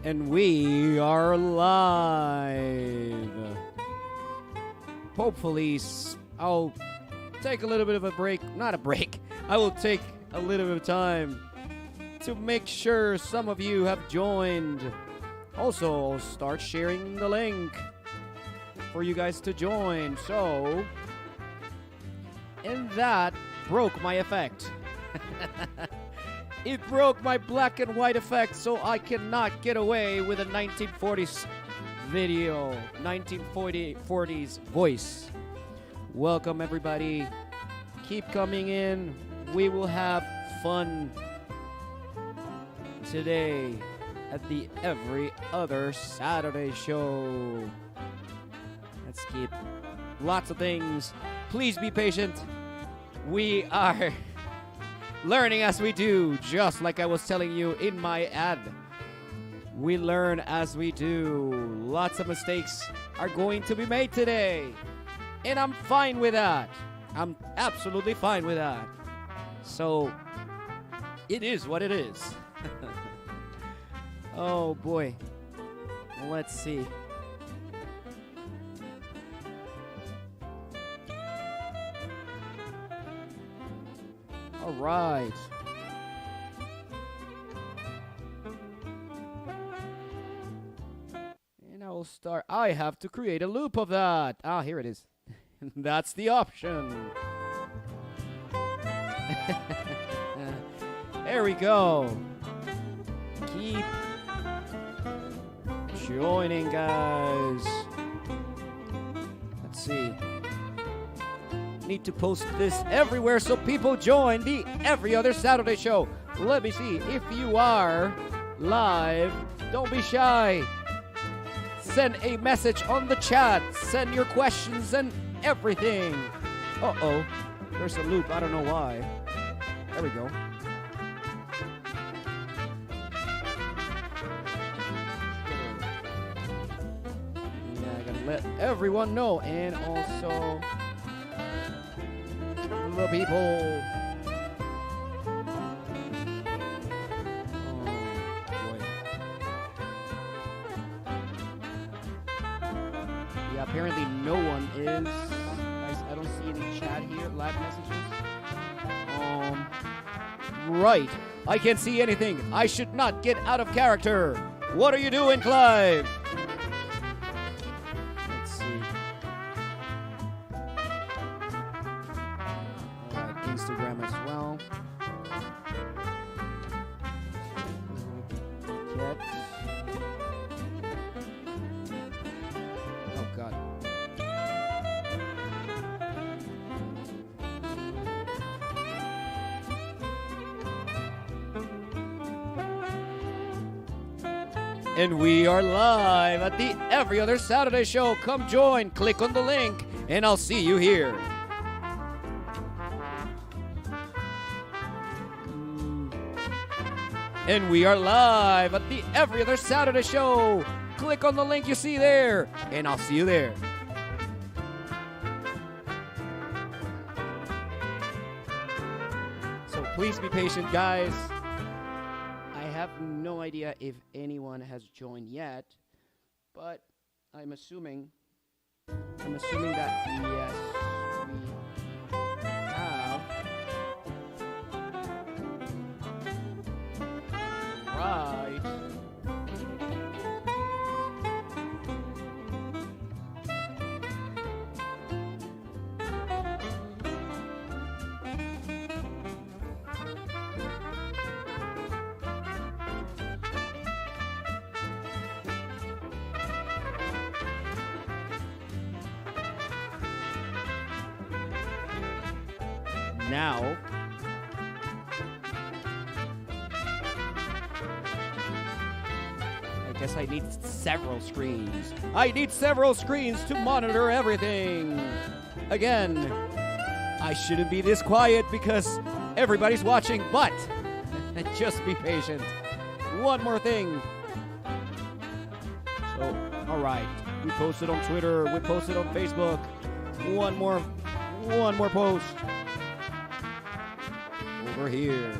And we are live. Hopefully, I'll take a little bit of a break. Not a break. I will take a little bit of time to make sure some of you have joined. Also, I'll start sharing the link for you guys to join. So, and that broke my effect. It broke my black and white effect, so I cannot get away with a 1940s video, 1940s voice. Welcome, everybody. Keep coming in. We will have fun today at the Every Other Saturday show. Let's keep lots of things. Please be patient. We are learning as we do, just like I was telling you in my ad. We learn as we do. Lots of mistakes are going to be made today. And I'm fine with that. I'm absolutely fine with that. So, it is what it is. Oh boy. Let's see. All right. And I will start. I have to create a loop of that. Ah, here it is. That's the option. There we go. Keep joining, guys. Let's see. Need to post this everywhere so people join the Every Other Saturday show. Let me see. If you are live, don't be shy. Send a message on the chat. Send your questions and everything. Uh-oh. There's a loop. I don't know why. There we go. Yeah, I gotta let everyone know. And also the people. Oh, boy. Yeah, apparently no one is. I don't see any chat here, live messages. Right. I can't see anything. I should not get out of character. What are you doing, Clive? Let's see. Instagram as well. Get. Oh, God. And we are live at the Every Other Saturday show. Come join. Click on the link, and I'll see you here. And we are live at the Every Other Saturday show. Click on the link you see there, and I'll see you there. So please be patient, guys. I have no idea if anyone has joined yet, but I'm assuming that yes, we have. Right. Now, I guess I need several screens. I need several screens to monitor everything. Again, I shouldn't be this quiet because everybody's watching, but just be patient. One more thing. So, all right. We posted on Twitter. We posted on Facebook. One more post. Over here.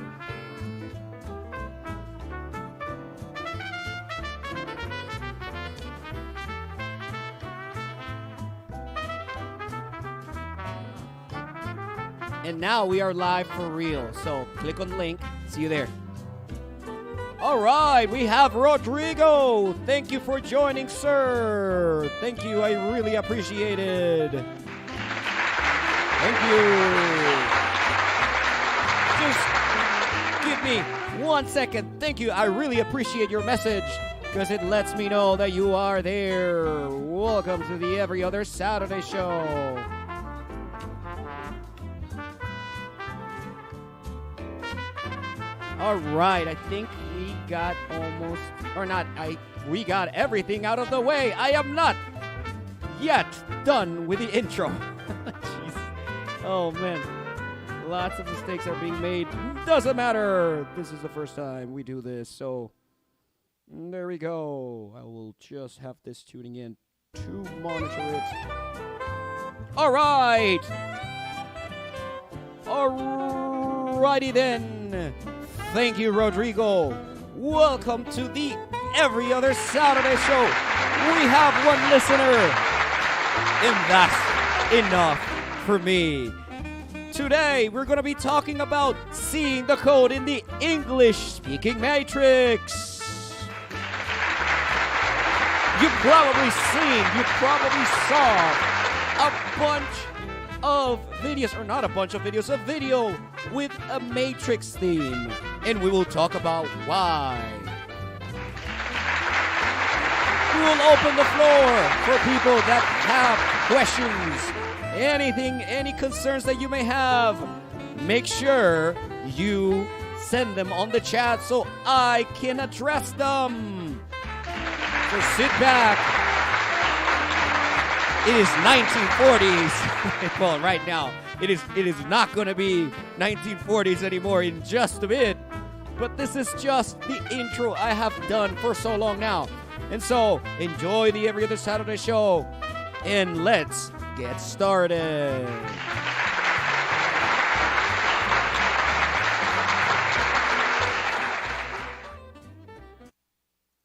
And now we are live for real. So click on the link. See you there. All right, we have Rodrigo. Thank you for joining, sir. Thank you. I really appreciate it. Thank you. Just give me 1 second. Thank you. I really appreciate your message because it lets me know that you are there. Welcome to the Every Other Saturday show. All right, I think we got almost, or not, we got everything out of the way. I am not yet done with the intro. Jeez. Oh, man. Lots of mistakes are being made. Doesn't matter. This is the first time we do this, so there we go. I will just have this tuning in to monitor it. All right. Alrighty then. Thank you, Rodrigo. Welcome to the Every Other Saturday show. We have one listener, and that's enough for me. Today, we're going to be talking about seeing the code in the English-speaking matrix. You probably saw a bunch of videos, or not a bunch of videos, a video with a matrix theme. And we will talk about why. We will open the floor for people that have questions, any concerns that you may have. Make sure you send them on the chat so I can address them. So sit back. It is 1940s. Well, right now, it is not going to be 1940s anymore in just a bit. But this is just the intro I have done for so long now. And so, enjoy the Every Other Saturday show. And let's get started.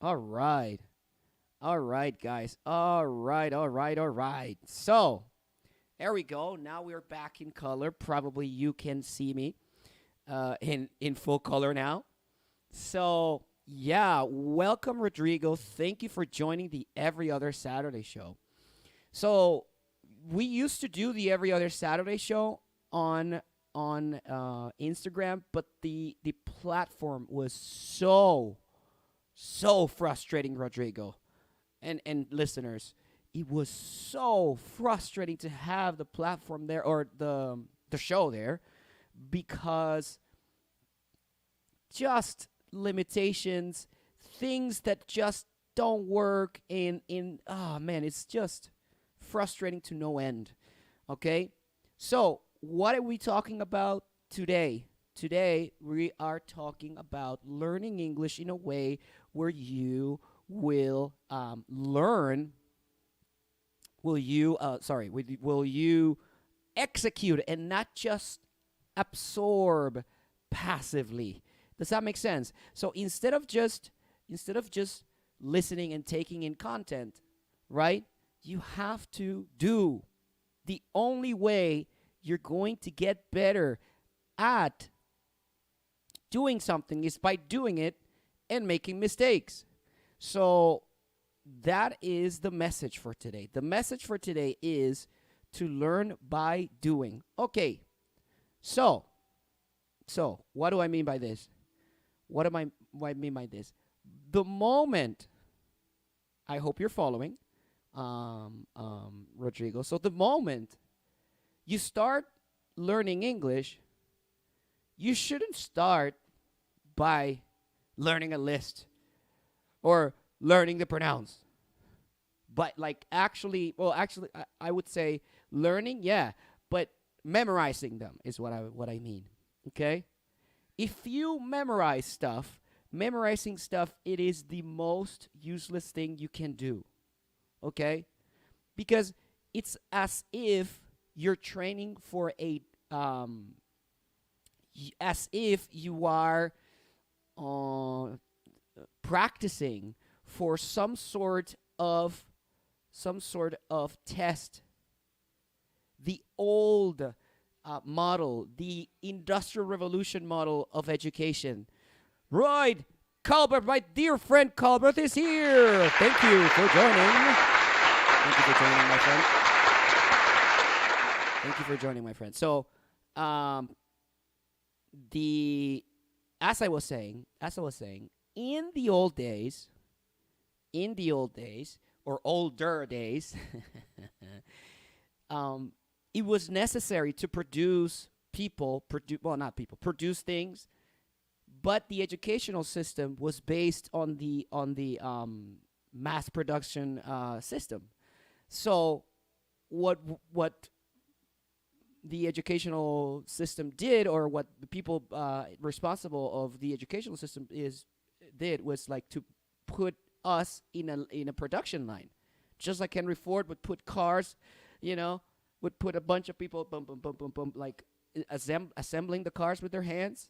All right. All right, guys. All right. So, there we go. Now we're back in color. Probably you can see me in full color now. So, yeah, welcome, Rodrigo. Thank you for joining the Every Other Saturday show. So, we used to do the Every Other Saturday show on Instagram, but the platform was so frustrating, Rodrigo. And listeners, it was so frustrating to have the platform there, or the show there, because just limitations, things that just don't work oh man, it's just frustrating to no end. Okay? So, what are we talking about today? Today, we are talking about learning English in a way where you will will you execute and not just absorb passively? Does that make sense? So instead of just listening and taking in content, right? You have to do. The only way you're going to get better at doing something is by doing it and making mistakes. So that is the message for today. The message for today is to learn by doing. Okay. So what do I mean by this? What I mean by this? The moment, I hope you're following, Rodrigo. So the moment you start learning English, you shouldn't start by learning a list or learning the pronouns. But I would say learning, yeah, but memorizing them is what I mean. Okay? If you memorizing stuff, it is the most useless thing you can do. Okay? Because it's as if you're training for as if you are practicing for some sort of test. The old model, the Industrial Revolution model of education. Royd Colbert, my dear friend Colbert, is here. Thank you for joining. Thank you for joining, my friend. Thank you for joining, my friend. So, as I was saying, in the old days, or older days, it was necessary to produce things, but the educational system was based on the mass production system. So what the educational system did, or what the people responsible of the educational system did, was like to put us in a production line, just like Henry Ford would put cars, would put a bunch of people, boom, boom, boom, boom, boom, like assembling the cars with their hands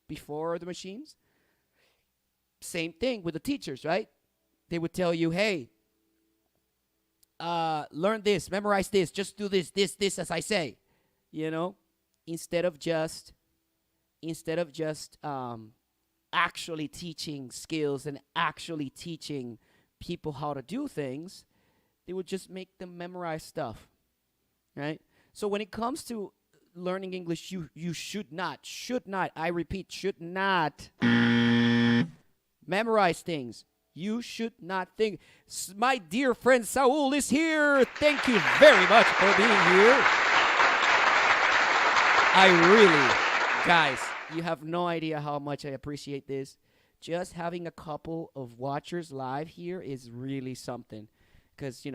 before the machines. Same thing with the teachers, right? They would tell you, hey, learn this, memorize this, just do this as I say, instead of just actually teaching skills and actually teaching people how to do things. They would just make them memorize stuff, right? So when it comes to learning English, you should not, I repeat, should not memorize things. You should not think. My dear friend Saul is here. Thank you very much for being here. Guys, you have no idea how much I appreciate this. Just having a couple of watchers live here is really something. Because,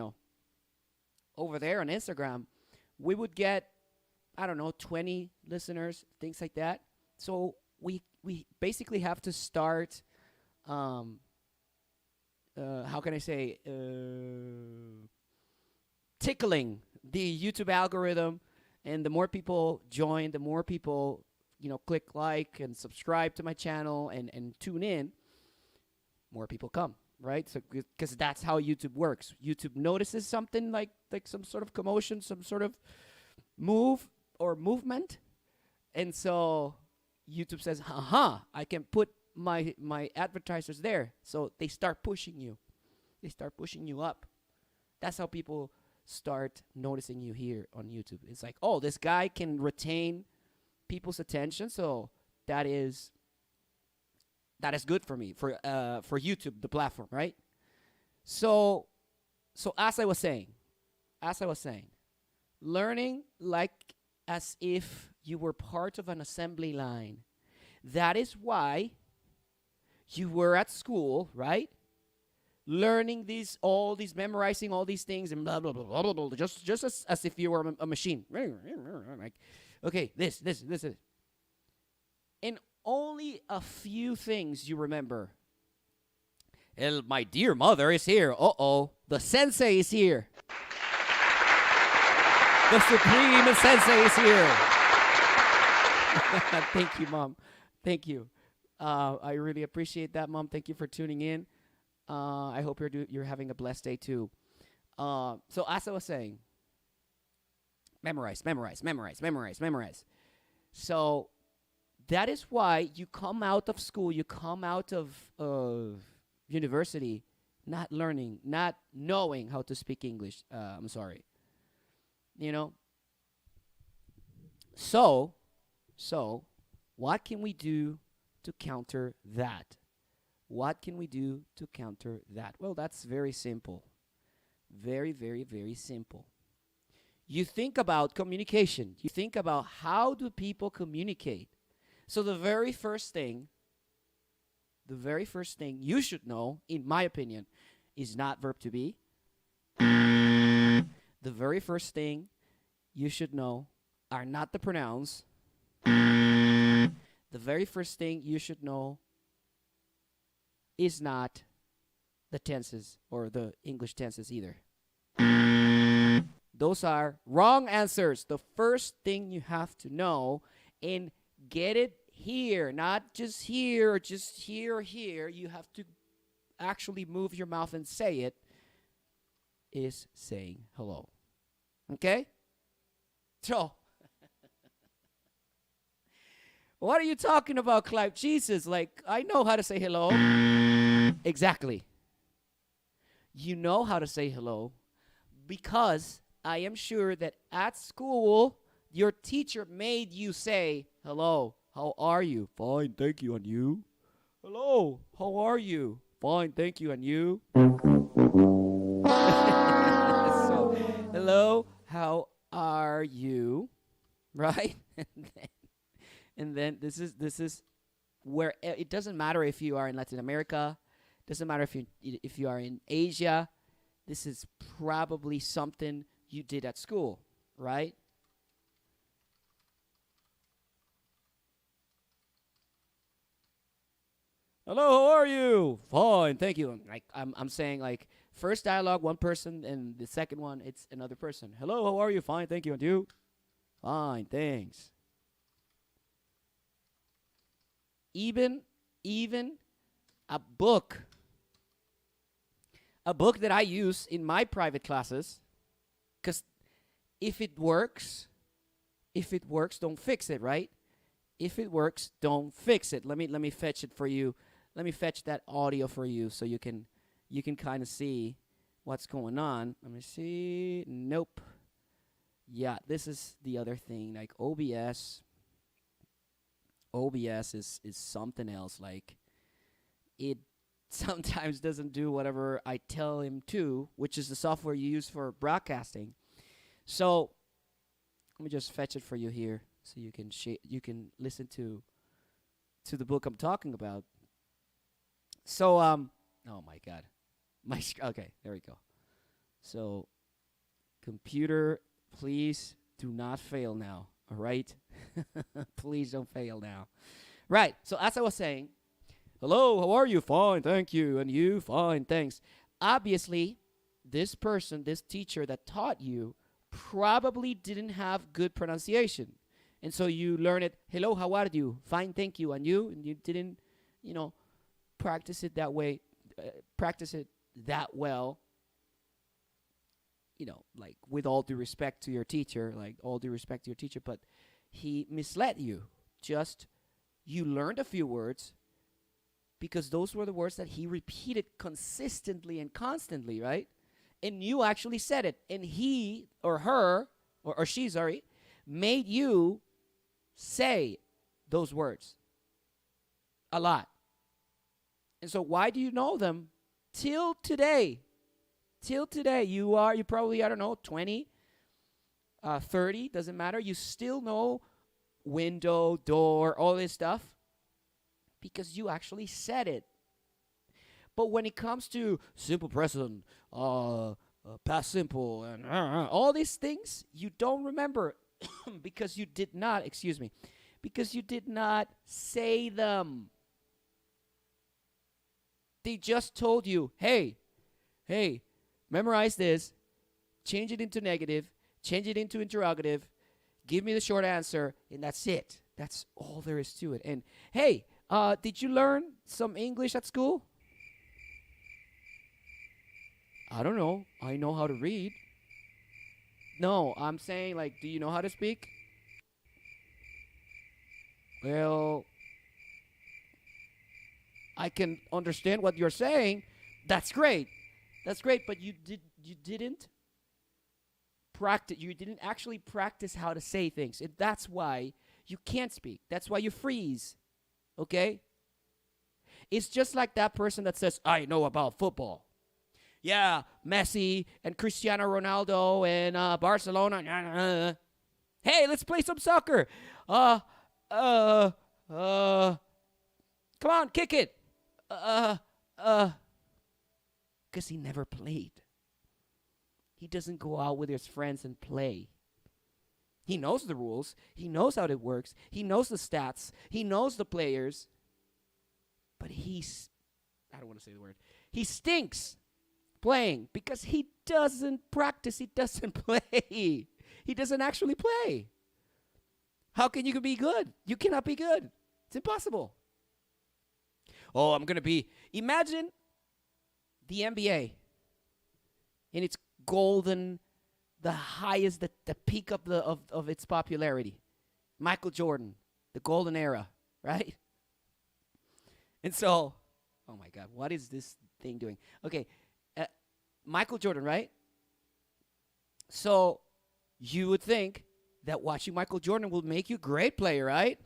over there on Instagram, we would get, 20 listeners, things like that. So we basically have to start, how can I say, tickling the YouTube algorithm. And the more people join, the more people, click like and subscribe to my channel and tune in, more people come, right? So because that's how YouTube works. YouTube notices something like some sort of commotion, some sort of move or movement. And so YouTube says, I can put my advertisers there. So they start pushing you. They start pushing you up. That's how people start noticing you here on YouTube. It's like, oh, this guy can retain people's attention, so that is good for me, for YouTube, the platform, right? So as I was saying, learning like as if you were part of an assembly line. That is why you were at school, right? Learning memorizing all these things and blah blah blah blah blah, blah, just as if you were a machine. Like, okay, this. And only a few things you remember. My dear mother is here. The sensei is here. The supreme sensei is here. Thank you, Mom. Thank you. I really appreciate that, Mom. Thank you for tuning in. I hope you're having a blessed day too. So as I was saying, memorize. So that is why you come out of school, you come out of university, not learning, not knowing how to speak English. I'm sorry. So what can we do to counter that? What can we do to counter that? Well, that's very simple. Very, very, very simple. You think about communication. You think about how do people communicate. So the very first thing you should know, in my opinion, is not verb to be. The very first thing you should know are not the pronouns. The very first thing you should know is not the tenses or the English tenses either. Those are wrong answers. The first thing you have to know, and get it here, not just here or just here or here. You have to actually move your mouth and say it, is saying hello. Okay? So, What are you talking about, Clive? Jesus, like, I know how to say hello. Exactly. You know how to say hello because I am sure that at school, your teacher made you say, hello, how are you? Fine, thank you, and you? Hello, how are you? Fine, thank you, and you? So, hello, how are you? Right? and then this is where it doesn't matter if you are in Latin America, doesn't matter if you are in Asia. This is probably something you did at school, right? Hello, how are you? Fine, thank you. Like I'm saying, like, first dialogue one person, and the second one it's another person. Hello, how are you? Fine, thank you. And you? Fine, thanks. Even a book, a book that I use in my private classes, because if it works, don't fix it, right? If it works, don't fix it. Let me fetch it for you. Let me fetch that audio for you so you can kind of see what's going on. Let me see. Nope. Yeah, this is the other thing. Like OBS is something else. Like, it sometimes doesn't do whatever I tell him to, which is the software you use for broadcasting. So let me just fetch it for you here so you can listen to the book I'm talking about. So oh my god. Okay, there we go. So, computer, please do not fail now. All right? Please don't fail now. Right. So as I was saying, hello, how are you? Fine, thank you. And you? Fine, thanks. Obviously, this person, this teacher that taught you probably didn't have good pronunciation. And so you learn it, hello, how are you? Fine, thank you. And you? And you didn't, practice it that way, practice it that well, like, with all due respect to your teacher, but he misled you. Just, you learned a few words because those were the words that he repeated consistently and constantly, right? And you actually said it. And he or her, or she, sorry, made you say those words a lot. And so why do you know them till today? Till today, you probably, I don't know, 20, 30, doesn't matter. You still know window, door, all this stuff because you actually said it. But when it comes to simple present, past simple, and all these things, you don't remember because you did not, because you did not say them. They just told you, hey, memorize this, change it into negative, change it into interrogative, give me the short answer, and that's it. That's all there is to it. And hey, did you learn some English at school? I don't know. I know how to read. No, I'm saying, like, do you know how to speak? Well, I can understand what you're saying. That's great. That's great, but you didn't practice. You didn't actually practice how to say things. And that's why you can't speak. That's why you freeze. Okay? It's just like that person that says, I know about football. Yeah, Messi and Cristiano Ronaldo and Barcelona. Hey, let's play some soccer. Come on, kick it. Because he never played. He doesn't go out with his friends and play. He knows the rules. He knows how it works. He knows the stats. He knows the players. But I don't want to say the word. He stinks playing because he doesn't practice. He doesn't play. He doesn't actually play. How can you be good? You cannot be good. It's impossible. Oh, I'm going to be. Imagine the NBA in its golden, the highest, the peak of its popularity. Michael Jordan. the golden era, right? And so, oh my God, what is this thing doing? Okay, Michael Jordan, right? So you would think that watching Michael Jordan will make you a great player, right?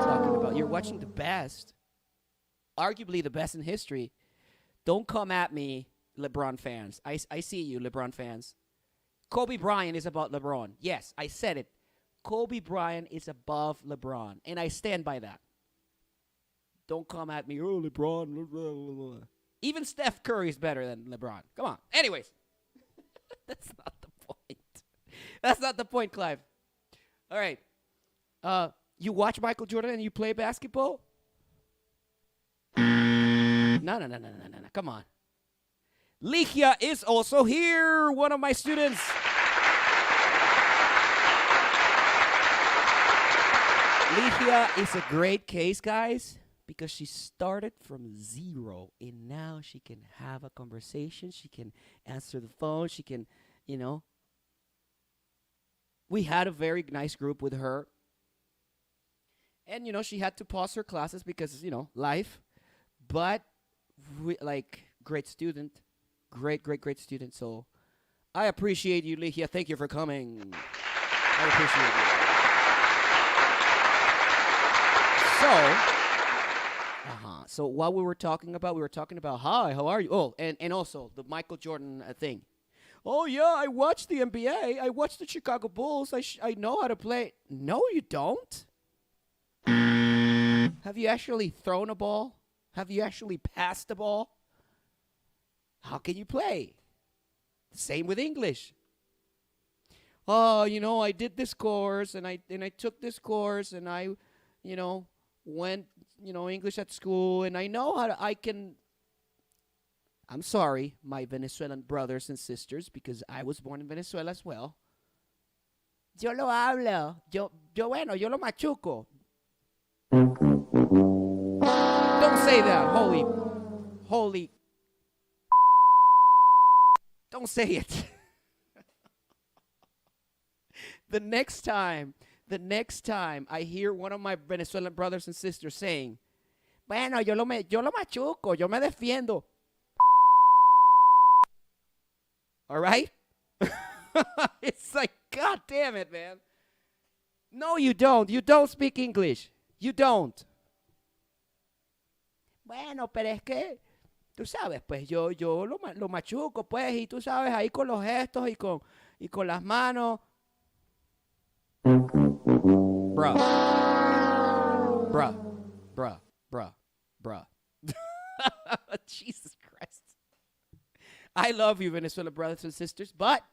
Talking about you're watching the best, arguably the best in history. Don't come at me, LeBron fans. I see you, LeBron fans. Kobe Bryant is about LeBron. Yes, I said it. Kobe Bryant is above LeBron, and I stand by that. Don't come at me, oh, LeBron. Even Steph Curry is better than LeBron. Come on. Anyways, that's not the point. That's not the point, Clive. All right. You watch Michael Jordan and you play basketball? No. Come on. Ligia is also here, one of my students. Ligia is a great case, guys, because she started from zero, and now she can have a conversation. She can answer the phone. She can, we had a very nice group with her. And, she had to pause her classes because, life. But, great student. Great student. So, I appreciate you, Ligia. Thank you for coming. I appreciate you. So, what we were talking about, hi, how are you? Oh, and also the Michael Jordan thing. Oh, yeah, I watched the NBA. I watched the Chicago Bulls. I know how to play. No, you don't. Have you actually thrown a ball? Have you actually passed the ball? How can you play? Same with English. Oh, I did this course and I took this course and I, went, English at school and I know I'm sorry, my Venezuelan brothers and sisters, because I was born in Venezuela as well. Yo lo hablo. Yo lo machuco. Don't say that. Holy. Don't say it. The next time I hear one of my Venezuelan brothers and sisters saying, bueno, yo lo machuco, yo me defiendo. All right? It's like, God damn it, man. No, you don't. You don't speak English. You don't. Bueno, pero es que, tú sabes, pues yo lo machuco, pues, y tú sabes, ahí con los gestos y con las manos. Bruh. Jesus Christ. I love you, Venezuela brothers and sisters, but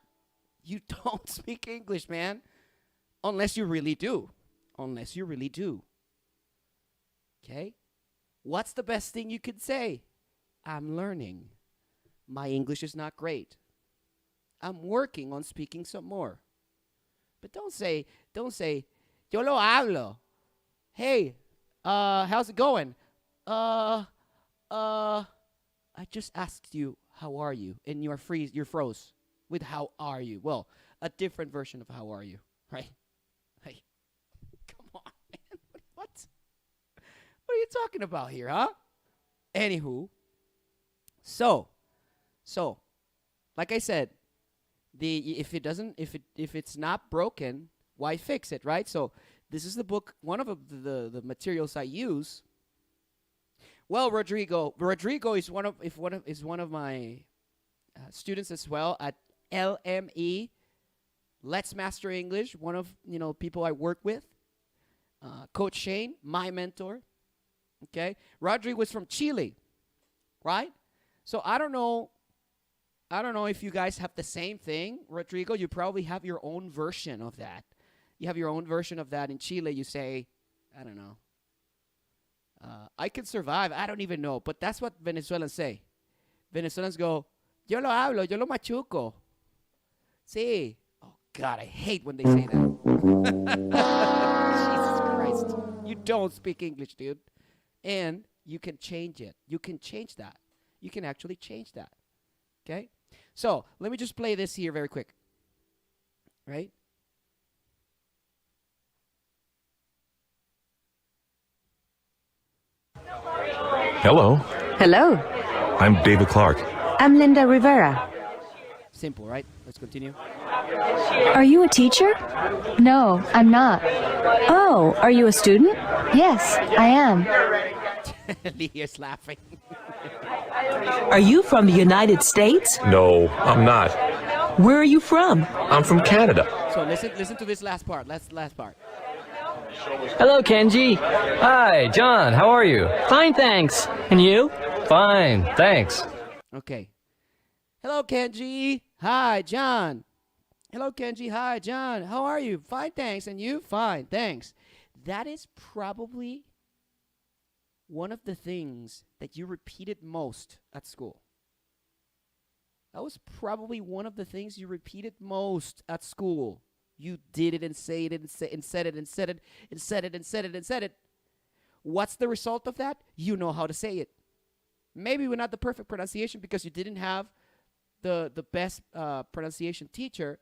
you don't speak English, man. Unless you really do. Okay? What's the best thing you could say? I'm learning. My English is not great. I'm working on speaking some more. But don't say, yo lo hablo. Hey, how's it going? I just asked you, how are you? And you're froze with how are you? Well, a different version of how are you, right? Hey, come on, man. What? What are you talking about here, huh? Anywho, so, like I said, if it's not broken, why fix it, right? So this is the book, one of the materials I use. Well, Rodrigo is one of my students as well at LME, Let's Master English. One of people I work with, Coach Shane, my mentor. Okay, Rodrigo is from Chile, right? So I don't know if you guys have the same thing, Rodrigo. You probably have your own version of that. You have your own version of that in Chile. You say, I don't know. I can survive. I don't even know. But that's what Venezuelans say. Venezuelans go, yo lo hablo, yo lo machuco. Sí. Oh, God, I hate when they say that. Jesus Christ. You don't speak English, dude. And you can change it. You can change that. You can actually change that. Okay? So, let me just play this here very quick. Right? Hello, Hello, I'm David Clark. I'm Linda Rivera. Simple, right? Let's continue. Are you a teacher? No, I'm not. Oh, are you a student? Yes, I am. Leah's laughing. Are you from the United States? No, I'm not. Where are you from? I'm from Canada. So listen to this last part. Last part. Hello, Kenji. Hi, John. How are you? Fine, thanks. And you? Fine, thanks. Okay. Hello, Kenji. Hi, John. Hello, Kenji. Hi, John. How are you? Fine, thanks. And you? Fine, thanks. That is probably one of the things that you repeated most at school. That was probably one of the things you repeated most at school. You did it and say it and said it and said it and said it and said it and said it. What's the result of that? You know how to say it. Maybe we're not the perfect pronunciation because you didn't have the best pronunciation teacher,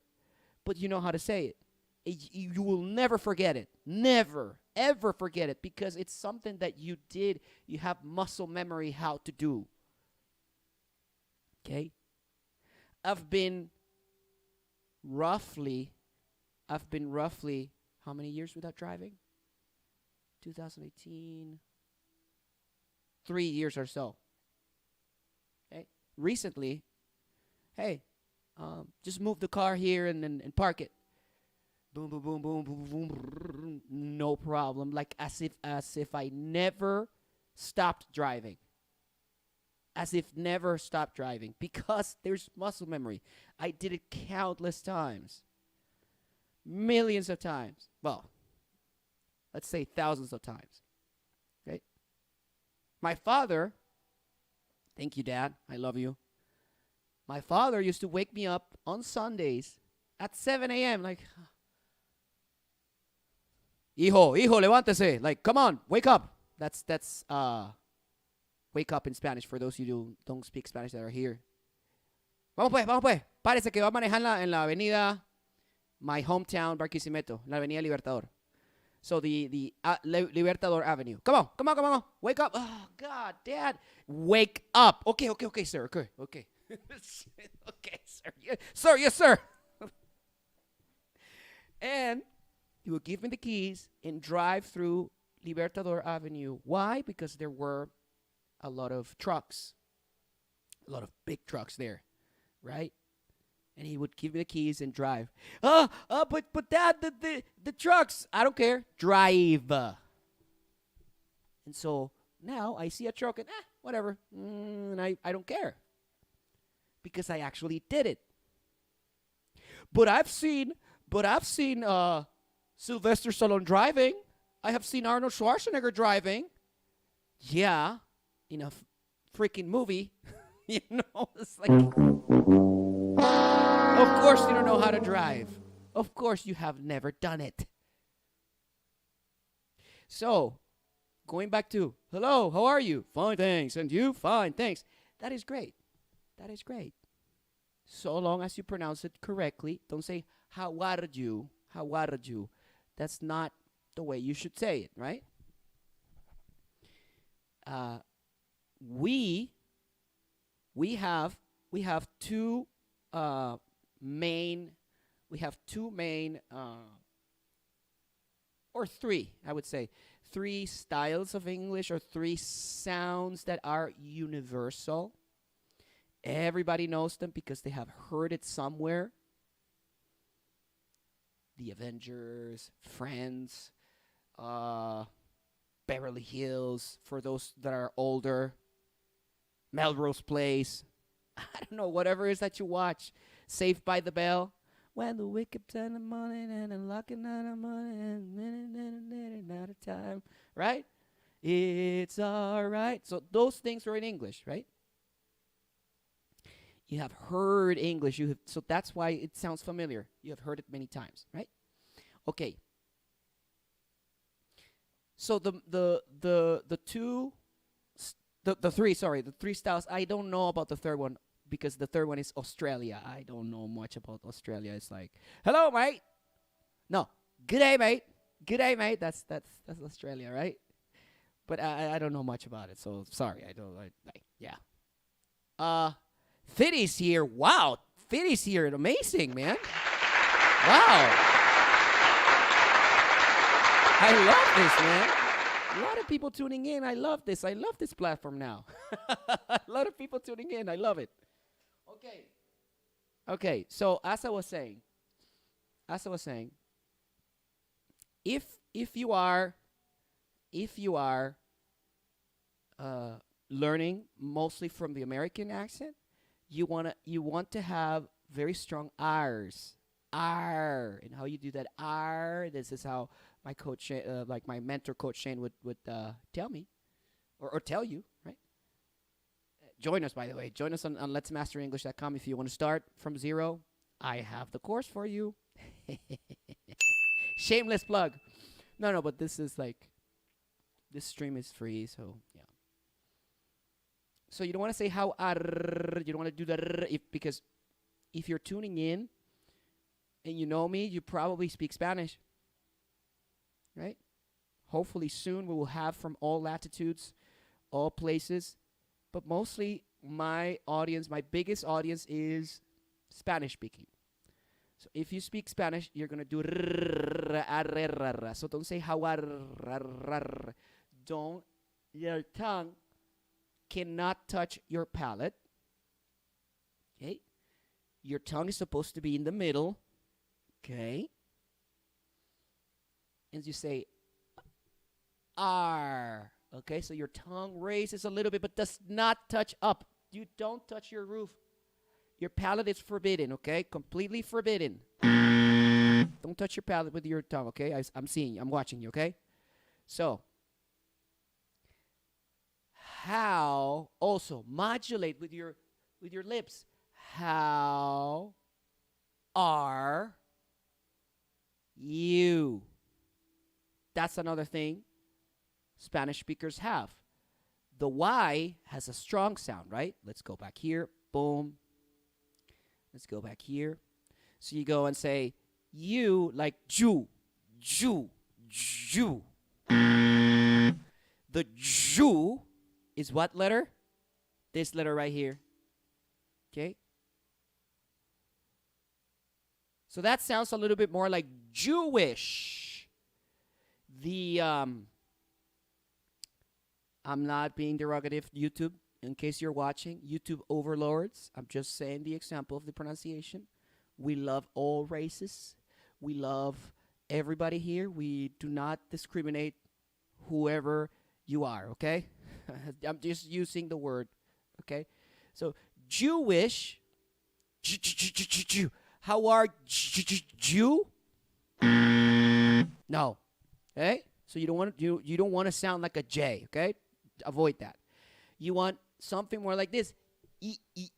but you know how to say it. You will never forget it. Never, ever forget it because it's something that you did. You have muscle memory how to do. Okay? I've been roughly, how many years without driving? 2018, 3 years or so. Okay? Recently, hey, just move the car here and park it. Boom, boom, boom, boom, boom, boom, boom, no problem. Like as if I never stopped driving. As if never stopped driving because there's muscle memory. I did it countless times. Millions of times. Well, let's say thousands of times. Okay? My father, thank you, Dad. I love you. My father used to wake me up on Sundays at 7 a.m. like, hijo, levántese. Like, come on, wake up. That's wake up in Spanish for those of you who don't speak Spanish that are here. Vamos pues. Párese que va a manejar en la avenida, my hometown, Barquisimeto, la avenida Libertador. So the Libertador Avenue. Come on. Wake up. Oh, God, Dad. Wake up. Okay, sir. Okay. Okay, sir. Yes, sir. And he would give me the keys and drive through Libertador Avenue. Why? Because there were a lot of trucks, a lot of big trucks there, right? And he would give me the keys and drive. But Dad, the trucks, I don't care. Drive. And so now I see a truck and whatever, and I don't care because I actually did it. But I've seen Sylvester Stallone driving. I have seen Arnold Schwarzenegger driving. Yeah. In a freaking movie, you know, it's like, of course you don't know how to drive. Of course you have never done it. So, going back to, hello, how are you? Fine, thanks. And you? Fine, thanks. That is great. That is great. So long as you pronounce it correctly. Don't say, how are you? How are you? That's not the way you should say it, right? We have two main or three, I would say, three styles of English or three sounds that are universal. Everybody knows them because they have heard it somewhere. The Avengers, Friends, Beverly Hills, for those that are older. Melrose Place. I don't know, whatever it is that you watch. Saved by the Bell. When the wicked turn the morning and unlocking out of money and out of time. Right? It's all right. So those things are in English, right? You have heard English. So that's why it sounds familiar. You have heard it many times, right? Okay. So the three styles. I don't know about the third one because the third one is Australia. I don't know much about Australia. It's like, hello, mate. No, good day, mate. Good day, mate. That's Australia, right? But I don't know much about it, so sorry. I don't. Yeah. Fiddy's here. Wow, Fiddy's here. Amazing, man. Wow. I love this, man. A lot of people tuning in. I love this. I love this platform now. A lot of people tuning in. I love it. Okay. Okay. So as I was saying, if you are learning mostly from the American accent, you want to have very strong R's. R, and how you do that R. This is how my coach, like my mentor, Coach Shane, would tell me, or tell you, right? Join us, by the way. Join us on letsmasterenglish.com if you want to start from zero. I have the course for you. Shameless plug. No, but this stream is free, so yeah. So you don't want to say how you don't want to do that because if you're tuning in and you know me, you probably speak Spanish, right? Hopefully soon we will have from all latitudes, all places, but mostly my biggest audience is Spanish speaking. So if you speak Spanish, you're going to do so don't say how don't, your tongue cannot touch your palate. Okay? Your tongue is supposed to be in the middle. Okay? And you say R. Okay? So your tongue raises a little bit but does not touch up. You don't touch your roof. Your palate is forbidden, okay? Completely forbidden. Don't touch your palate with your tongue, okay? I'm seeing you. I'm watching you, okay? So, how also modulate with your lips. How are you? That's another thing Spanish speakers have. The Y has a strong sound, right? Let's go back here. Boom. Let's go back here. So you go and say you like Jew. The Jew is what letter? This letter right here. Okay? So that sounds a little bit more like Jewish. I'm not being derogative, YouTube, in case you're watching. YouTube overlords. I'm just saying the example of the pronunciation. We love all races. We love everybody here. We do not discriminate whoever you are, okay? I'm just using the word, okay? So, Jewish. Jew. How are Jew? No. Okay? So you don't want to sound like a J, okay? Avoid that. You want something more like this.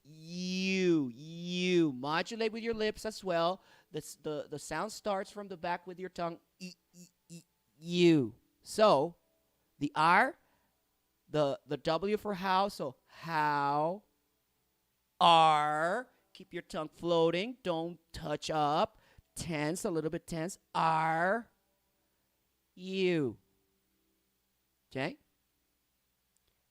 You. Modulate with your lips as well. The sound starts from the back with your tongue. You. So, the R, the W for how. So, how are. Keep your tongue floating. Don't touch up. Tense, a little bit tense. Are you. Okay?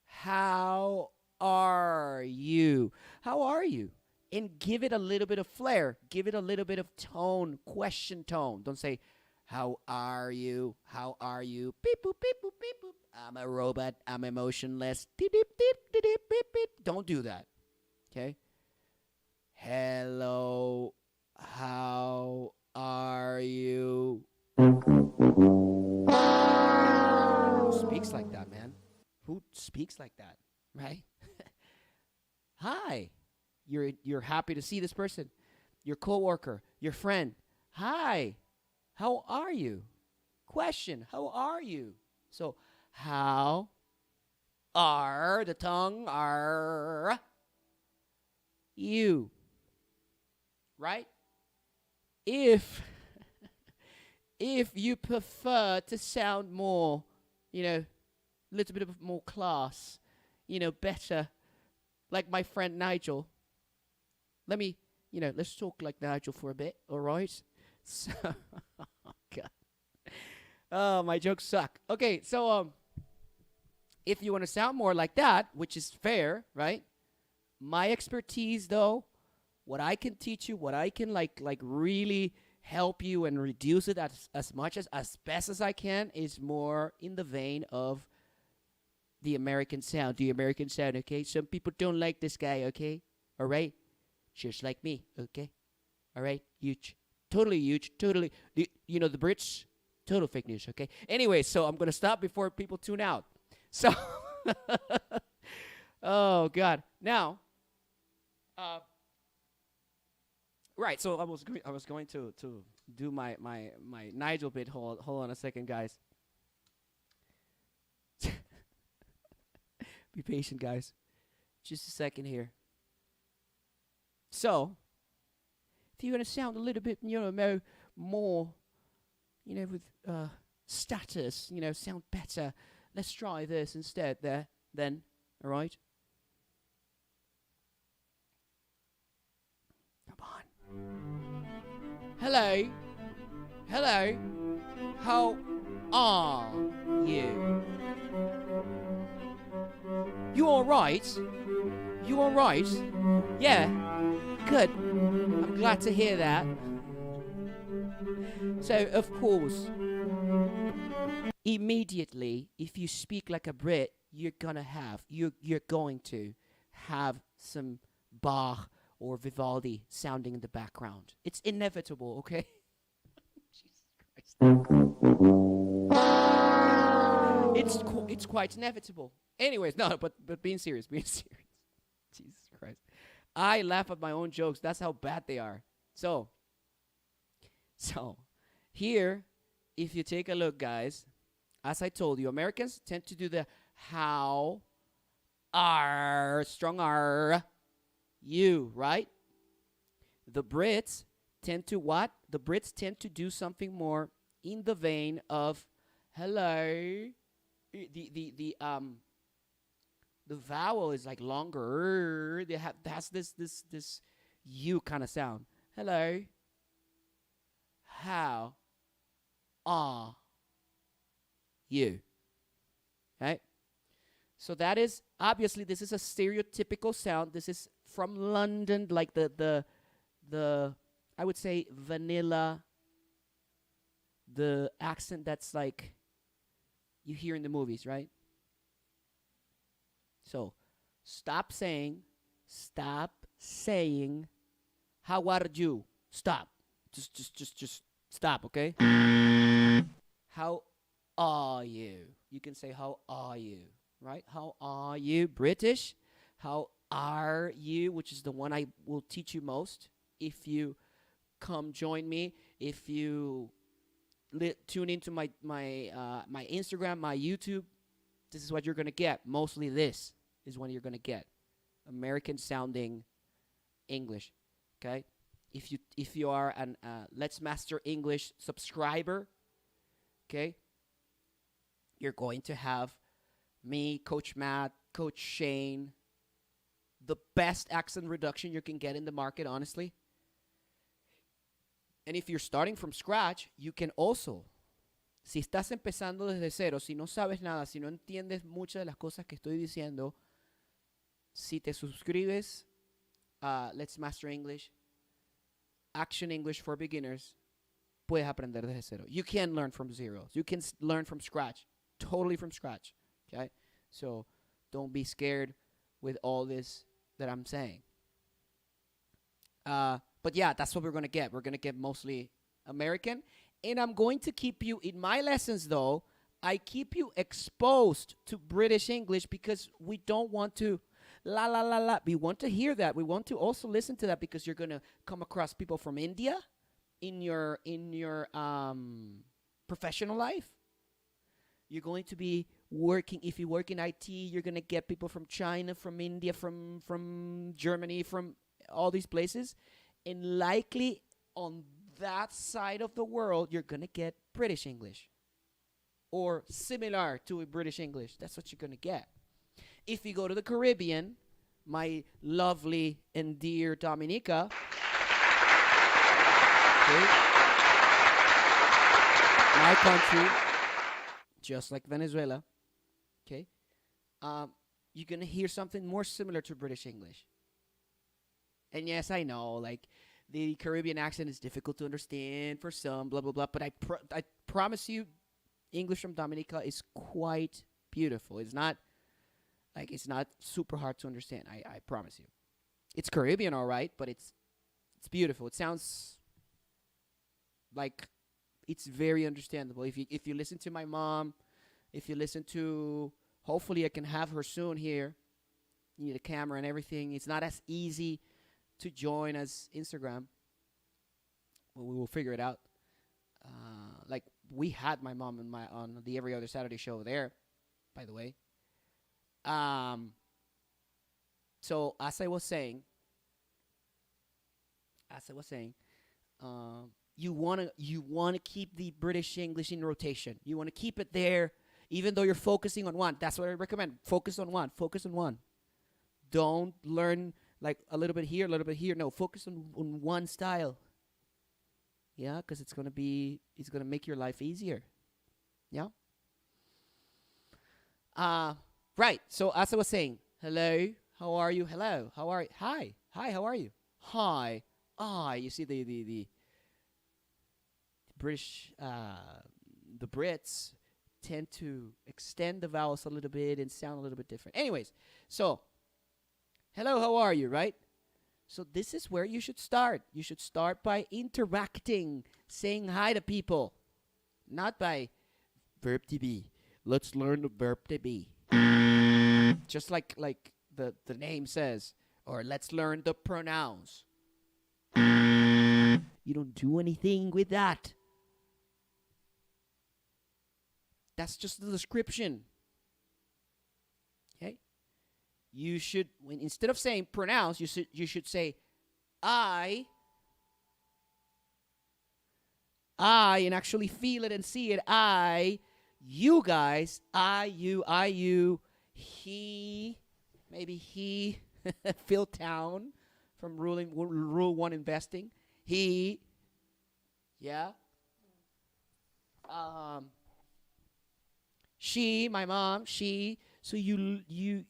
How are you? How are you? And give it a little bit of flair. Give it a little bit of tone, question tone. Don't say, how are you? How are you? Beep, boop, beep, boop, beep, boop. I'm a robot. I'm emotionless. Deep, deep, deep, deep, deep, beep, beep. Don't do that. Okay? Hello. How are you? Who speaks like that, man? Who speaks like that, right? Hi. You're happy to see this person, your coworker, your friend. Hi. How are you? Question, how are you? So, how are the tongue are you? Right? If you prefer to sound more, a little bit of more class, better, like my friend Nigel. Let's talk like Nigel for a bit, all right? So, God. Oh, my jokes suck. Okay, so, if you want to sound more like that, which is fair, right? My expertise, though, what I can teach you, what I can like really help you and reduce it as much as best as I can, is more in the vein of the American sound. The American sound, okay? Some people don't like this guy, okay? All right? Just like me, okay? All right? Huge. Totally huge. Totally. The Brits, total fake news, okay? Anyway, so I'm going to stop before people tune out. So, oh, God. Now, right, so I was going to do my Nigel bit. Hold on a second, guys. Be patient, guys. Just a second here. So, if you want to sound a little bit, more, with status, sound better, let's try this instead then, all right? Come on. Hello. How are you? You all right? Yeah. Good. I'm glad to hear that. So, of course, immediately, if you speak like a Brit, you're going to have some Bach or Vivaldi sounding in the background. It's inevitable, okay? Jesus Christ. It's quite inevitable. Anyways, no, but being serious. Jesus Christ. I laugh at my own jokes. That's how bad they are. So here, if you take a look, guys, as I told you, Americans tend to do the how, R, strong R, you, right? The Brits tend to what? The Brits tend to do something more in the vein of hello. The vowel is like longer. That's this U kind of sound. Hello. How are you? Right? So that is, obviously, this is a stereotypical sound. This is from London, like the I would say vanilla, the accent that's like you hear in the movies, right? So, stop saying, how are you? Stop. Just stop, okay? How are you? You can say, how are you? Right? How are you? British. How are you? Which is the one I will teach you most. If you come join me, if you tune into my Instagram, my YouTube, this is what you're going to get. Mostly this is what you're going to get. American sounding English. Okay? If you are an Let's Master English subscriber, okay? You're going to have me, Coach Matt, Coach Shane, the best accent reduction you can get in the market, honestly. And if you're starting from scratch, you can also, si estás empezando desde cero, si no sabes nada, si no entiendes muchas de las cosas que estoy diciendo, si te suscribes a Let's Master English, Action English for Beginners, puedes aprender desde cero. You can learn from zero. You can learn from scratch, totally from scratch. Okay? So don't be scared with all this that I'm saying. But yeah, that's what we're going to get. We're going to get mostly American. And I'm going to keep you, in my lessons though, I keep you exposed to British English because we don't want to la la la la. We want to hear that. We want to also listen to that because you're going to come across people from India in your professional life. You're going to be working, if you work in IT, you're going to get people from China, from India, from Germany, from all these places. And likely on that side of the world, you're going to get British English or similar to a British English. That's what you're going to get. If you go to the Caribbean, my lovely and dear Dominica, okay, my country, just like Venezuela, okay, you're going to hear something more similar to British English. And yes, I know, like, the Caribbean accent is difficult to understand for some, blah, blah, blah. But I promise you, English from Dominica is quite beautiful. It's not super hard to understand. I promise you. It's Caribbean, all right, but it's beautiful. It sounds like it's very understandable. If you listen to my mom, if you listen to, hopefully I can have her soon here. You need a camera and everything. It's not as easy to join as Instagram. Well, we will figure it out. Like, we had my mom on the Every Other Saturday show there, by the way. So as I was saying, you wanna keep the British English in rotation. You wanna keep it there, even though you're focusing on one. That's what I recommend. Focus on one. Focus on one. Don't learn like a little bit here, a little bit here. No, focus on one style. Yeah, because it's gonna make your life easier. Yeah. Right. So as I was saying, hello, how are you? Hello, how are you? Hi, how are you? Hi. You see the British, the Brits tend to extend the vowels a little bit and sound a little bit different. Anyways, so hello, how are you? Right. So this is where you should start. You should start by interacting, saying hi to people, not by verb to be. Let's learn the verb to be. Just like the name says, or let's learn the pronouns. You don't do anything with that. That's just the description. Okay? You should, instead of saying pronounce, you should say I, and actually feel it and see it. You guys, you, he, maybe he, Phil Town from Rule 1 Investing. He, yeah. She, my mom, she. So you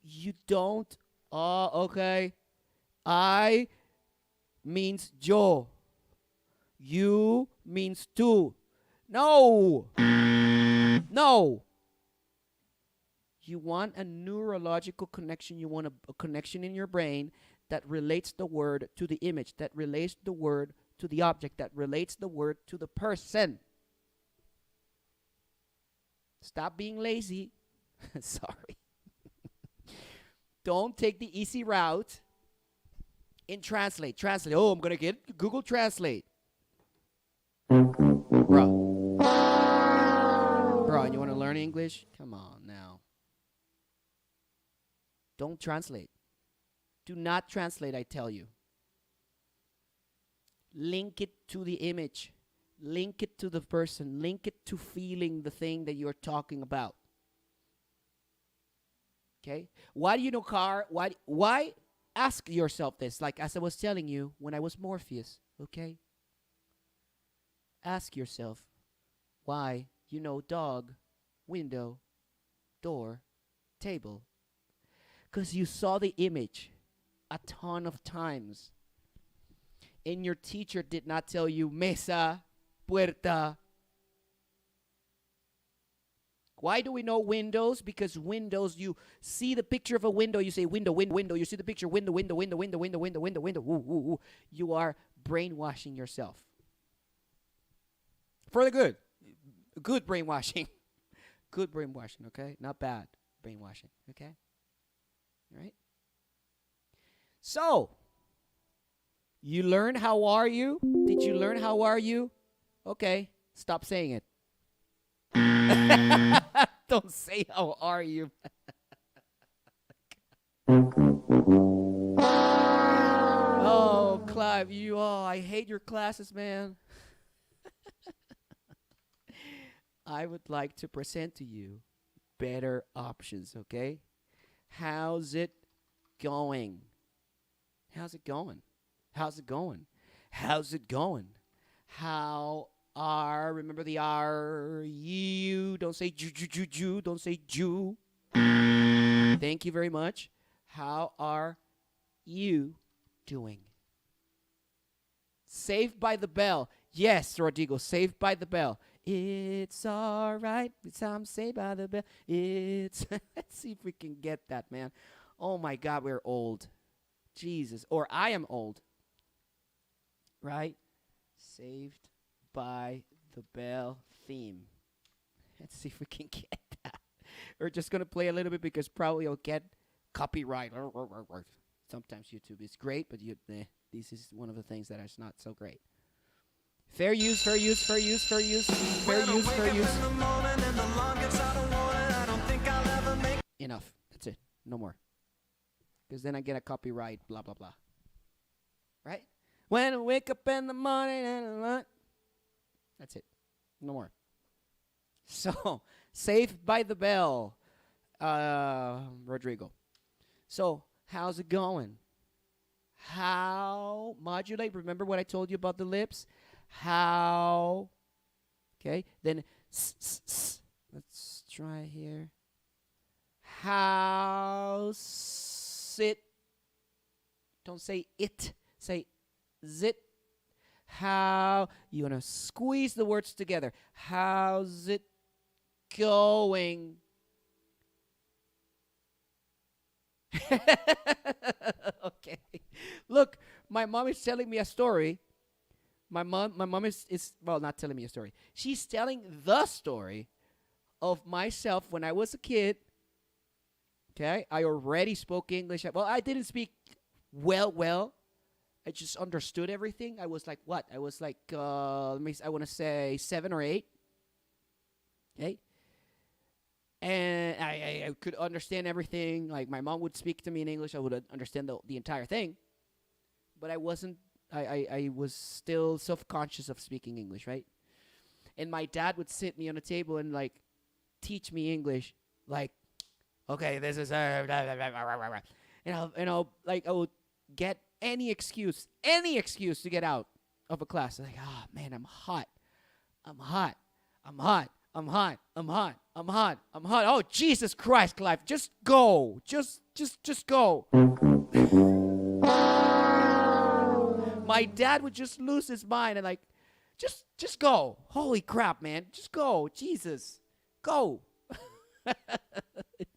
don't, okay. I means yo. You means tú. No. You want a neurological connection. You want a connection in your brain that relates the word to the image, that relates the word to the object, that relates the word to the person. Stop being lazy. Sorry. Don't take the easy route and translate. Oh, I'm going to get Google Translate. Bro, you want to learn English? Come on now. Don't translate. Do not translate, I tell you. Link it to the image. Link it to the person. Link it to feeling the thing that you're talking about. Okay? Why do you know car? Why? Ask yourself this. Like as I was telling you when I was Morpheus. Okay? Ask yourself why you know dog, window, door, table. Because you saw the image a ton of times. And your teacher did not tell you mesa, puerta. Why do we know windows? Because windows, you see the picture of a window, you say window, window. You see the picture, window. Ooh. You are brainwashing yourself. For the good. Good brainwashing. Good brainwashing, okay? Not bad brainwashing, okay? All right? So, you learn how are you? Did you learn how are you? Okay, stop saying it. Don't say how are you. Oh, Clive, I hate your classes, man. I would like to present to you better options, okay? How's it going? How's it going? How's it going? How's it going? How are, remember the R, you, don't say ju, don't say Jew. Thank you very much. How are you doing? Saved by the Bell. Yes, Rodrigo, Saved by the Bell. It's all right. I'm saved by the bell. It's. Let's see if we can get that, man. Oh my God, we're old. Jesus. Or I am old. Right? Saved by the Bell theme. Let's see if we can get that. We're just going to play a little bit because probably I'll get copyright. Sometimes YouTube is great, but this is one of the things that is not so great. Fair use, fair use, fair use, fair use, fair use, fair use. Enough. That's it. No more. Because then I get a copyright, blah, blah, blah. Right? When I wake up in the morning and that's it. No more. So, Saved by the Bell, Rodrigo. So, how's it going? How modulate? Remember what I told you about the lips? How? Okay, then let's try here. How sit? Don't say it. Say zit. How? You want to squeeze the words together. How's it going? Okay. Look, my mom is telling me a story. My mom is well, not telling me a story. She's telling the story of myself when I was a kid. Okay, I already spoke English. Well, I didn't speak well. I just understood everything. I was like, what? I was like, I want to say 7 or 8. Okay. And I could understand everything. Like, my mom would speak to me in English. I would understand the entire thing. But I wasn't, I was still self-conscious of speaking English, right? And my dad would sit me on a table and, like, teach me English. Like, okay, this is, and I'll, like, I would get any excuse to get out of a class. Like, oh, man, I'm hot. Oh, Jesus Christ, Clive, just go. Just go. My dad would just lose his mind and like, just go. Holy crap, man. Just go. Jesus. Go.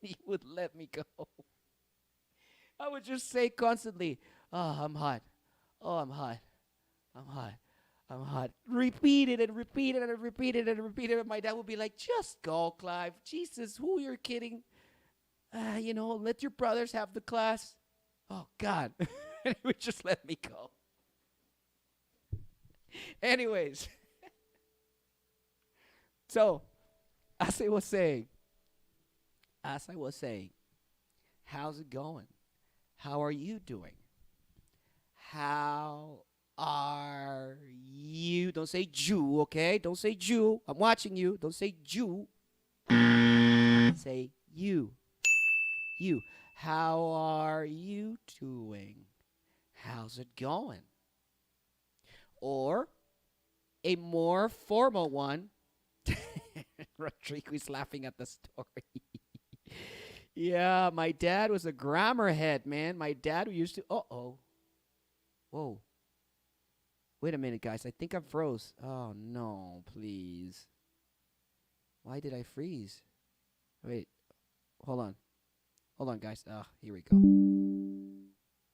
He would let me go. I would just say constantly, oh, I'm hot. Oh, I'm hot. Repeat it and repeat it and repeat it and repeat it. And my dad would be like, just go, Clive. Jesus, who you're kidding? Let your brothers have the class. Oh, God. And he would just let me go. Anyways. So, as I was saying, how's it going? How are you doing? How are you? Don't say Jew, okay? Don't say Jew. I'm watching you. Don't say Jew. Say you. You. How are you doing? How's it going? Or a more formal one. Rodrigo is laughing at the story. Yeah, my dad was a grammar head, man. My dad used to... Uh-oh. Whoa. Wait a minute, guys. I think I froze. Oh, no, please. Why did I freeze? Wait. Hold on. Hold on, guys. Here we go.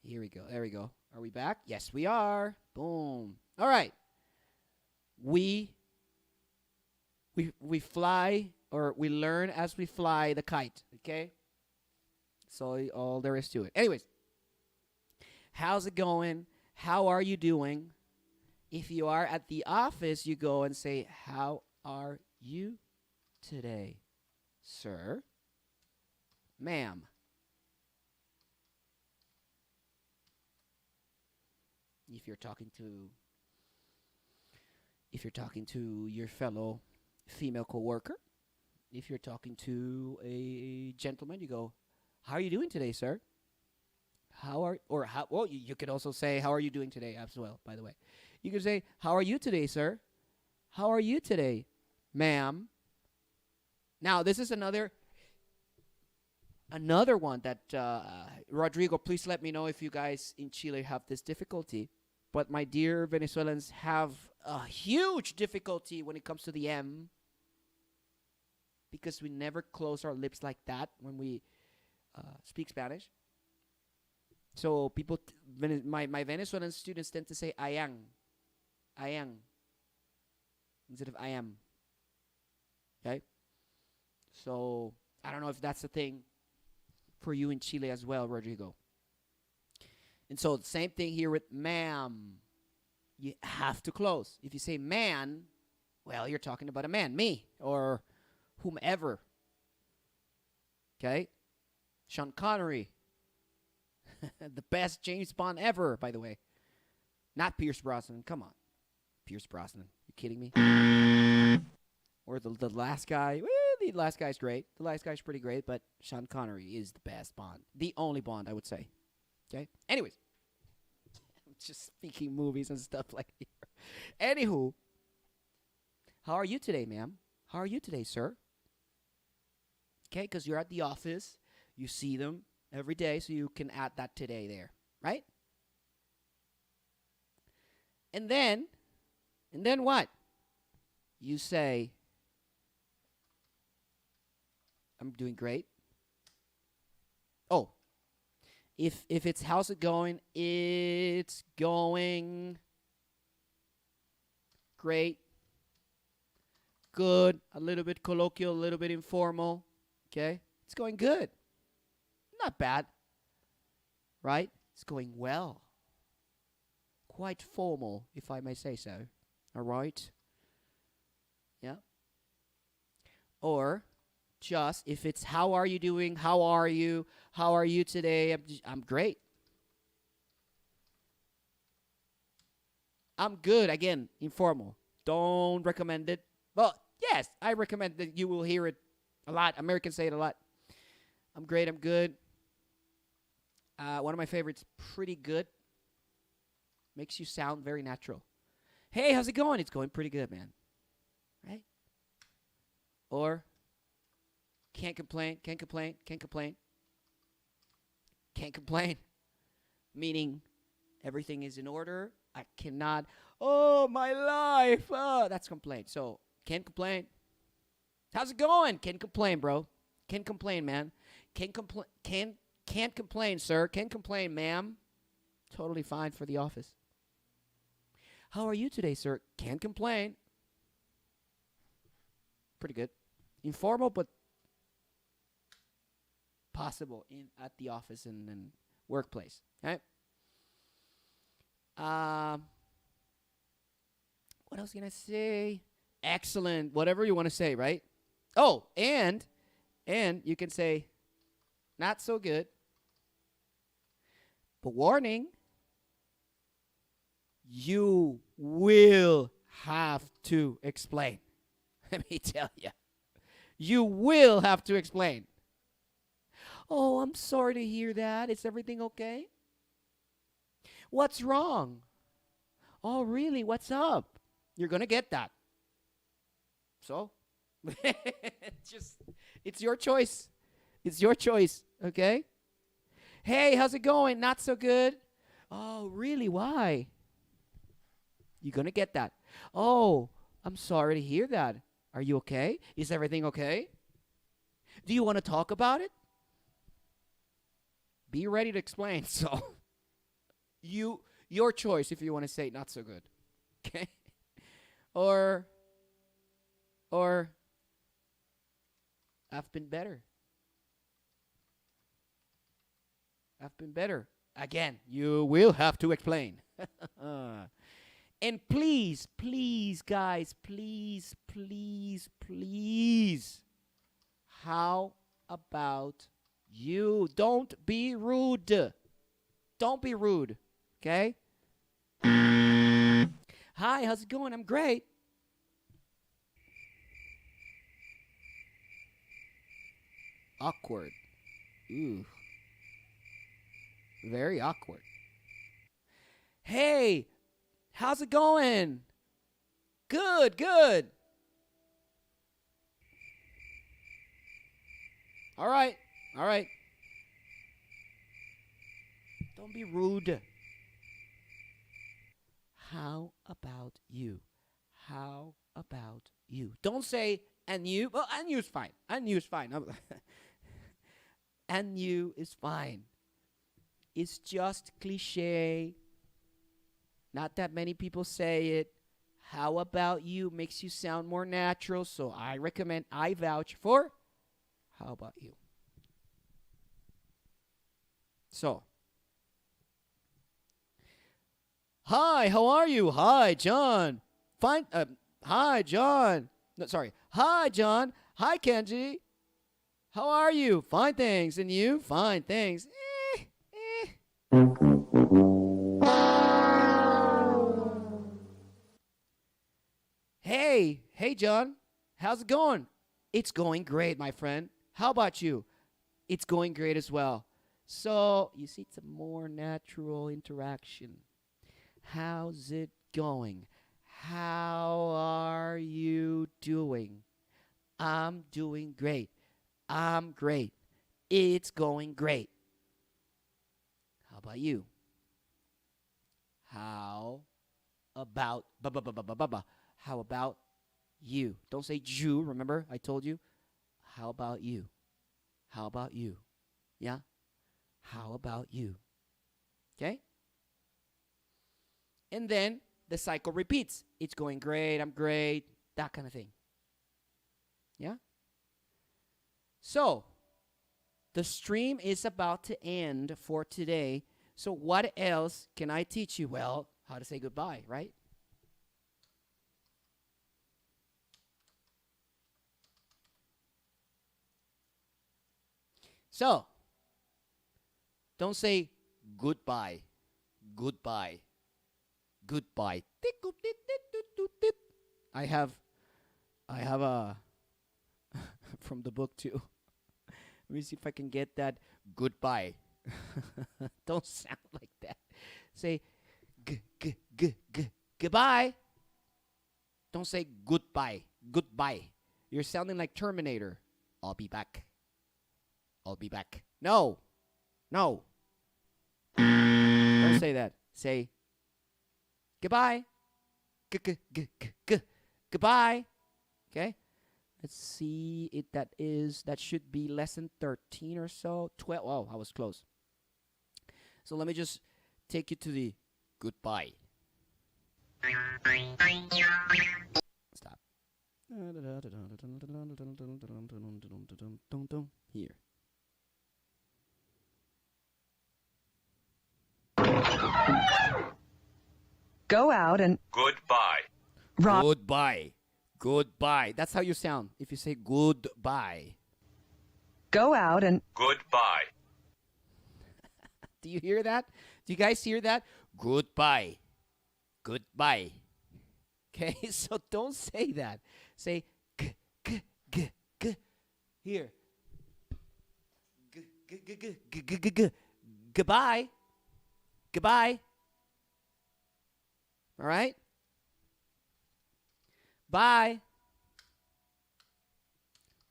Here we go. There we go. Are we back? Yes, we are. Boom. All right. We fly, or we learn as we fly the kite, okay? So all there is to it. Anyways, how's it going? How are you doing? If you are at the office, you go and say, how are you today, sir? Ma'am. If you're talking to your fellow female coworker, if you're talking to a gentleman, you go, how are you doing today, sir? You could also say, how are you doing today as well, by the way. You could say, how are you today, sir? How are you today, ma'am? Now, this is another Another one that, Rodrigo, please let me know if you guys in Chile have this difficulty. But my dear Venezuelans have a huge difficulty when it comes to the M, because we never close our lips like that when we speak Spanish. So people, my Venezuelan students tend to say ayang, instead of I am. Okay? So I don't know if that's a thing for you in Chile as well, Rodrigo. And so the same thing here with ma'am. You have to close. If you say man, well, you're talking about a man, me, or whomever. Okay? Sean Connery. The best James Bond ever, by the way. Not Pierce Brosnan. Come on. Pierce Brosnan. You kidding me? Or the last guy. Well, the last guy's great. The last guy's pretty great, but Sean Connery is the best Bond. The only Bond, I would say. Okay? Anyways. I'm just speaking movies and stuff like that. Anywho. How are you today, ma'am? How are you today, sir? Okay, because you're at the office. You see them every day, so you can add that today there. Right? And then what? You say, I'm doing great. Oh, if it's how's it going, it's going great, good, a little bit colloquial, a little bit informal. Okay, it's going good, not bad, right? It's going well, quite formal, if I may say so. All right. Yeah. Or just if it's how are you doing? How are you? How are you today? I'm great. I'm good. Again, informal. Don't recommend it. Well, yes, I recommend that. You will hear it a lot. Americans say it a lot. I'm great. I'm good. One of my favorites, pretty good. Makes you sound very natural. Hey, how's it going? It's going pretty good, man. Right? Or can't complain, can't complain, can't complain. Can't complain. Meaning everything is in order. I cannot, oh, my life. Oh, that's complaint. So, can't complain. How's it going? Can't complain, bro. Can't complain, man. Can't complain, sir. Can't complain, ma'am. Totally fine for the office. How are you today, sir? Can't complain. Pretty good. Informal, but possible at the office and workplace. Right? What else can I say? Excellent. Whatever you want to say, right? Oh, and you can say not so good. But warning, you will have to explain. Let me tell you. You will have to explain. Oh, I'm sorry to hear that. Is everything okay? What's wrong? Oh, really? What's up? You're going to get that. So, it's your choice. It's your choice, okay? Hey, how's it going? Not so good. Oh, really? Why? You're going to get that. Oh, I'm sorry to hear that. Are you okay? Is everything okay? Do you want to talk about it? Be ready to explain. So, your choice if you want to say not so good. Okay? Or I've been better. I've been better. Again, you will have to explain. And please, please, guys, please, please, please, how about you? Don't be rude. Don't be rude, okay? Hi, how's it going? I'm great. Awkward. Ooh. Very awkward. Hey, how's it going? Good, good. All right, all right. Don't be rude. How about you? How about you? Don't say, and you. Well, and you's fine. And you's fine. And you is fine. It's just cliche. Not that many people say it. How about you makes you sound more natural, so I recommend, I vouch for, how about you? So, hi, how are you? Hi, John. Fine. Hi, John. No, sorry. Hi, John. Hi, Kenji. How are you? Fine, thanks. And you? Fine, thanks. Hey, John. How's it going? It's going great, my friend. How about you? It's going great as well. So, you see, it's a more natural interaction. How's it going? How are you doing? I'm doing great. I'm great. It's going great. How about you? How about How about you? Don't say you, remember? I told you. How about you? How about you? Yeah? How about you? Okay? And then the cycle repeats. It's going great, I'm great, that kind of thing. Yeah? So, the stream is about to end for today. So, what else can I teach you? Well, how to say goodbye, right? So, don't say goodbye, goodbye, goodbye. I have a from the book too. Let me see if I can get that goodbye. Don't sound like that. Say goodbye. Don't say goodbye. Goodbye. You're sounding like Terminator. I'll be back. I'll be back. No. No. Don't say that. Say goodbye. Goodbye. Okay? Let's see. That should be lesson 13 or so. 12. Oh, I was close. So let me just take you to the goodbye. Stop. Here. Go out and Goodbye. Goodbye. Goodbye. That's how you sound if you say goodbye. go out and Goodbye. Do you hear that? Do you guys hear that? Goodbye. Goodbye. Okay, so don't say that. Say here. Goodbye. Goodbye. All right? Bye.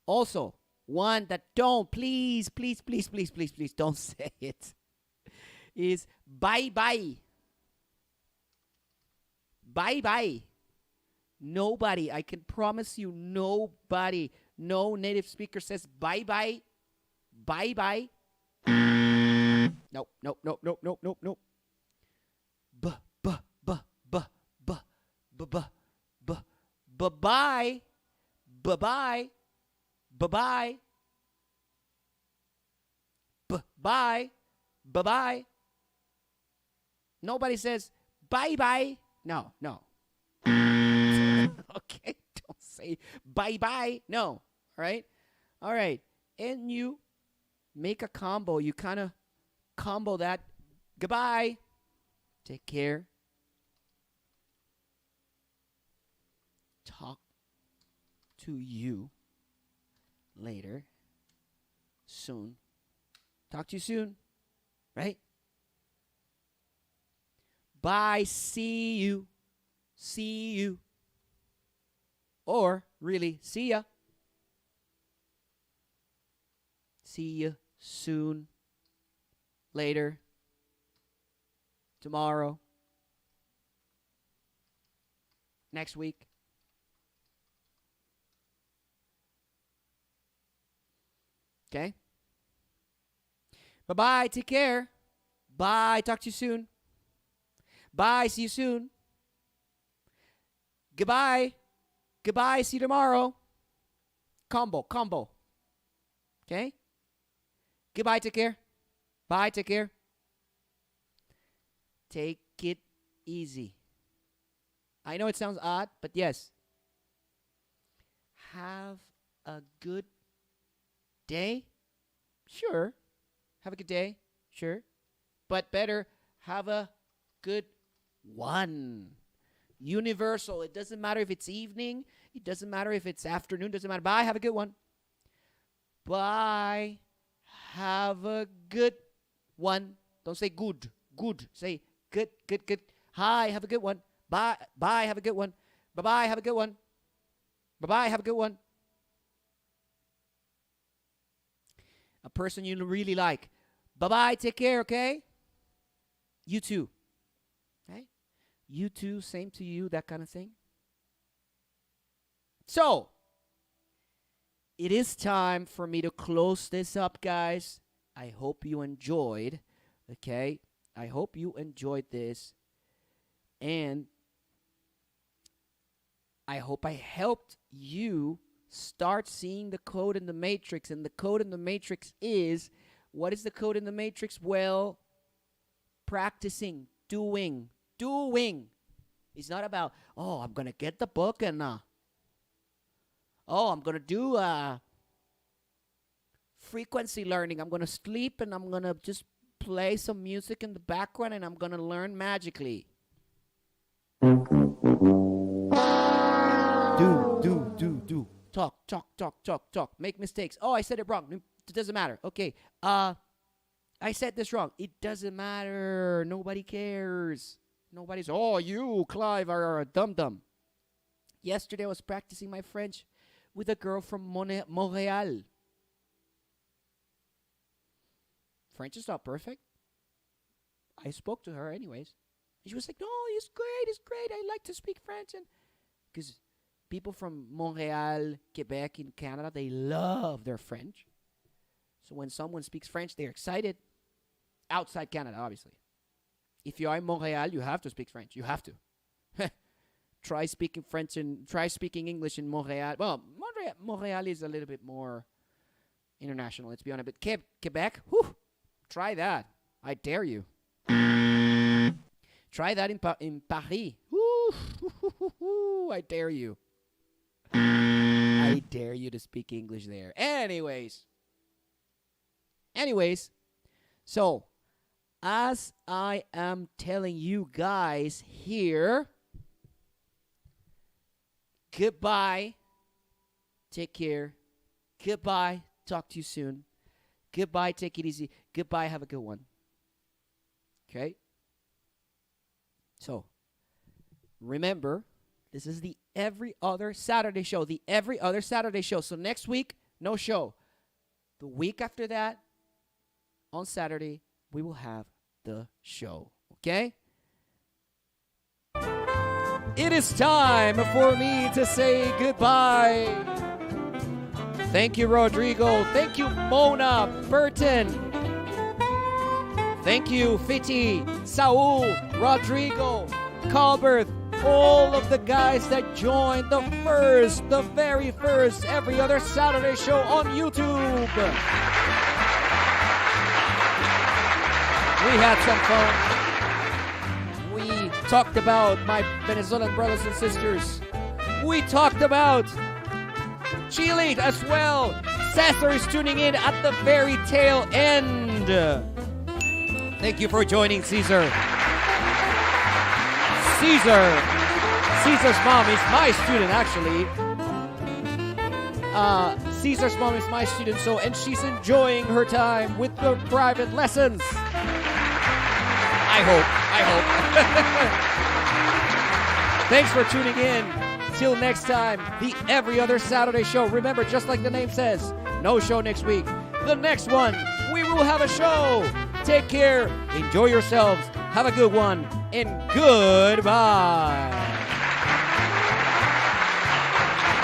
Also, one that please don't say it is bye-bye. Bye-bye. Nobody, I can promise you, nobody, no native speaker says bye-bye. Bye-bye. Nope. Bye-bye. Bye-bye. Bye-bye. Bye-bye. Bye-bye. Nobody says bye-bye. No. Okay, don't say bye-bye. No. All right. And you make a combo. You kind of combo that. Goodbye. Take care. Talk to you later. Soon. Talk to you soon. Right? Bye. See you. See you. Or really, see ya. See you soon. Later. tomorrow, next week. Okay? Bye-bye. Take care. Bye. Talk to you soon. Bye. See you soon. Goodbye. Goodbye. See you tomorrow. Combo. Okay? Goodbye. Take care. Bye. Take care. Take it easy. I know it sounds odd, but yes. Have a good day. Sure. Have a good day. Sure. But better, have a good one. Universal. It doesn't matter if it's evening. It doesn't matter if it's afternoon. Doesn't matter. Bye. Have a good one. Bye. Have a good one. Don't say good. Good. Say good. Hi. Have a good one. Bye. Bye. Have a good one. Bye-bye. Have a good one. Bye-bye. Have a good one. A person you really like. Bye-bye. Take care, okay? You too. Okay? You too. Same to you. That kind of thing. So, it is time for me to close this up, guys. I hope you enjoyed. Okay? I hope you enjoyed this. And I hope I helped you start seeing the code in the matrix. And the code in the matrix is, what is the code in the matrix? Well, practicing, doing. It's not about, oh, I'm going to get the book and, I'm going to do frequency learning. I'm going to sleep and I'm going to just play some music in the background and I'm going to learn magically. Do. Talk. Make mistakes. Oh, I said it wrong. It doesn't matter. Okay. I said this wrong. It doesn't matter. Nobody cares. Nobody's, oh, you, Clive, are a dum-dum. Yesterday I was practicing my French with a girl from Montreal. French is not perfect. I spoke to her anyways. And she was like, no, it's great. I like to speak French. And because people from Montreal, Quebec, in Canada, they love their French. So when someone speaks French, they're excited. Outside Canada, obviously. If you are in Montreal, you have to speak French. You have to. Try speaking French and try speaking English in Montreal. Well, Montreal is a little bit more international, let's be honest. But Quebec, whew, try that. I dare you. Try that in Paris. Woo, I dare you. I dare you to speak English there. Anyways, so as I am telling you guys here, goodbye. Take care. Goodbye. Talk to you soon. Goodbye. Take it easy. Goodbye. Have a good one. Okay? So, remember, this is the Every Other Saturday show. The Every Other Saturday show. So next week, no show. The week after that, on Saturday, we will have the show. Okay? It is time for me to say goodbye. Thank you, Rodrigo. Thank you, Mona, Burton. Thank you, Fiti, Saul, Rodrigo, Colbert, all of the guys that joined the very first Every Other Saturday show on YouTube. We had some fun. We talked about my Venezuelan brothers and sisters. We talked about Chile as well. Cesar is tuning in at the very tail end. Thank you for joining, Caesar. Caesar's mom is my student, actually. Caesar's mom is my student, and she's enjoying her time with the private lessons. I hope. Thanks for tuning in. Till next time, the Every Other Saturday show. Remember, just like the name says, no show next week. The next one, we will have a show. Take care. Enjoy yourselves. Have a good one, and goodbye.